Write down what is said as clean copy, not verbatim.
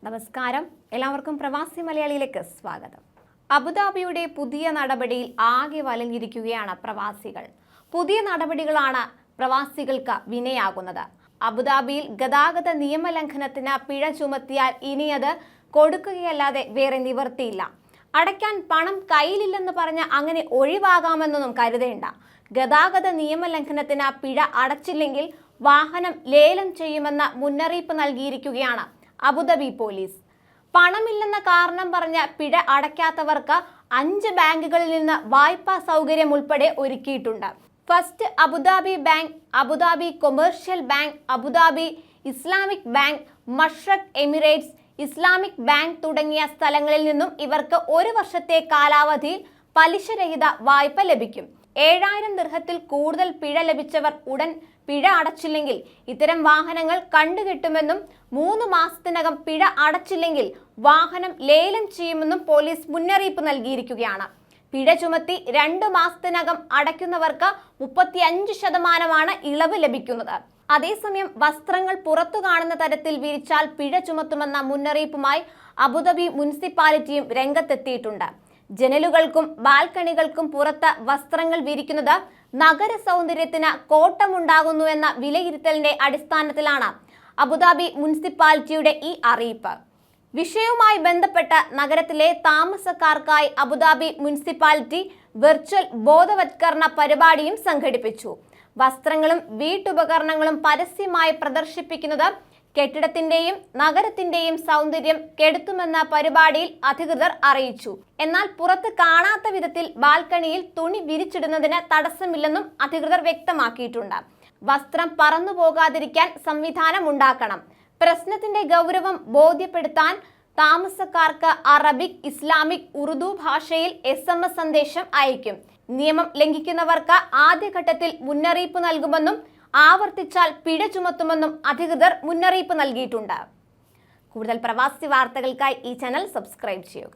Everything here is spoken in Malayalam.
നമസ്കാരം, എല്ലാവർക്കും പ്രവാസി മലയാളിയിലേക്ക് സ്വാഗതം. അബുദാബിയുടെ പുതിയ നടപടിയിൽ ആകെ വലഞ്ഞിരിക്കുകയാണ് പ്രവാസികൾ. പുതിയ നടപടികളാണ് പ്രവാസികൾക്ക് വിനയാകുന്നത്. അബുദാബിയിൽ ഗതാഗത നിയമലംഘനത്തിന് പിഴ ചുമത്തിയാൽ ഇനി അത് കൊടുക്കുകയല്ലാതെ വേറെ നിവർത്തിയില്ല. അടയ്ക്കാൻ പണം കയ്യിലില്ലെന്ന് പറഞ്ഞ് അങ്ങനെ ഒഴിവാകാമെന്നൊന്നും കരുതേണ്ട. ഗതാഗത നിയമലംഘനത്തിന് പിഴ അടച്ചില്ലെങ്കിൽ വാഹനം ലേലം ചെയ്യുമെന്ന മുന്നറിയിപ്പ് നൽകിയിരിക്കുകയാണ് അബുദാബി പോലീസ്. പണമില്ലെന്ന കാരണം പറഞ്ഞ് പിഴ അടയ്ക്കാത്തവർക്ക് 5 ബാങ്കുകളിൽ നിന്ന് വായ്പാ സൗകര്യം ഉൾപ്പെടെ ഒരുക്കിയിട്ടുണ്ട്. First Abu Dhabi bank, Abu Dhabi commercial bank, Abu Dhabi Islamic bank, മഷ്റഖ് Emirates Islamic bank തുടങ്ങിയ സ്ഥലങ്ങളിൽ നിന്നും ഇവർക്ക് 1 വർഷത്തെ കാലാവധിയിൽ പലിശരഹിത വായ്പ ലഭിക്കും. 7000 ദിർഹത്തിൽ കൂടുതൽ പിഴ ലഭിച്ചവർ ഉടൻ പിഴ അടച്ചില്ലെങ്കിൽ ഇത്തരം വാഹനങ്ങൾ കണ്ടുകെട്ടുമെന്നും 3 മാസത്തിനകം പിഴ അടച്ചില്ലെങ്കിൽ വാഹനം ലേലം ചെയ്യുമെന്നും പോലീസ് മുന്നറിയിപ്പ് നൽകിയിരിക്കുകയാണ്. പിഴ ചുമത്തി 2 മാസത്തിനകം അടയ്ക്കുന്നവർക്ക് 35% ഇളവ് ലഭിക്കുന്നത്. അതേസമയം വസ്ത്രങ്ങൾ പുറത്തു കാണുന്ന തരത്തിൽ വിരിച്ചാൽ പിഴ ചുമത്തുമെന്ന മുന്നറിയിപ്പുമായി അബുദാബി മുനിസിപ്പാലിറ്റിയും രംഗത്തെത്തിയിട്ടുണ്ട്. ജനലുകൾക്കും ബാൽക്കണികൾക്കും പുറത്ത് വസ്ത്രങ്ങൾ വിരിക്കുന്നത് നഗര സൗന്ദര്യത്തിന് കോട്ടമുണ്ടാകുന്നു എന്ന വിലയിരുത്തലിന്റെ അടിസ്ഥാനത്തിലാണ് അബുദാബി മുനിസിപ്പാലിറ്റിയുടെ ഈ അറിയിപ്പ്. വിഷയവുമായി ബന്ധപ്പെട്ട് നഗരത്തിലെ താമസക്കാർക്കായി അബുദാബി മുനിസിപ്പാലിറ്റി വെർച്വൽ ബോധവത്കരണ പരിപാടിയും സംഘടിപ്പിച്ചു. വസ്ത്രങ്ങളും വീട്ടുപകരണങ്ങളും പരസ്യമായി പ്രദർശിപ്പിക്കുന്നത് കെട്ടിടത്തിന്റെയും നഗരത്തിന്റെയും സൗന്ദര്യം കെടുത്തുമെന്ന പരിപാടിയിൽ അധികൃതർ അറിയിച്ചു. എന്നാൽ പുറത്ത് കാണാത്ത വിധത്തിൽ ബാൽക്കണിയിൽ തുണി വിരിച്ചിടുന്നതിന് തടസ്സമില്ലെന്നും അധികൃതർ വ്യക്തമാക്കിയിട്ടുണ്ട്. വസ്ത്രം പറന്നു പോകാതിരിക്കാൻ സംവിധാനം ഉണ്ടാക്കണം. പ്രശ്നത്തിന്റെ ഗൗരവം ബോധ്യപ്പെടുത്താൻ താമസക്കാർക്ക് അറബിക്, ഇസ്ലാമിക്, ഉറുദു ഭാഷയിൽ SMS സന്ദേശം അയക്കും. നിയമം ലംഘിക്കുന്നവർക്ക് ആദ്യഘട്ടത്തിൽ മുന്നറിയിപ്പ് നൽകുമെന്നും ആവർത്തിച്ചാൽ പിഴ ചുമത്തുമെന്നും അധികൃതർ മുന്നറിയിപ്പ് നൽകിയിട്ടുണ്ട്. കൂടുതൽ പ്രവാസി വാർത്തകൾക്കായി ഈ ചാനൽ സബ്സ്ക്രൈബ് ചെയ്യുക.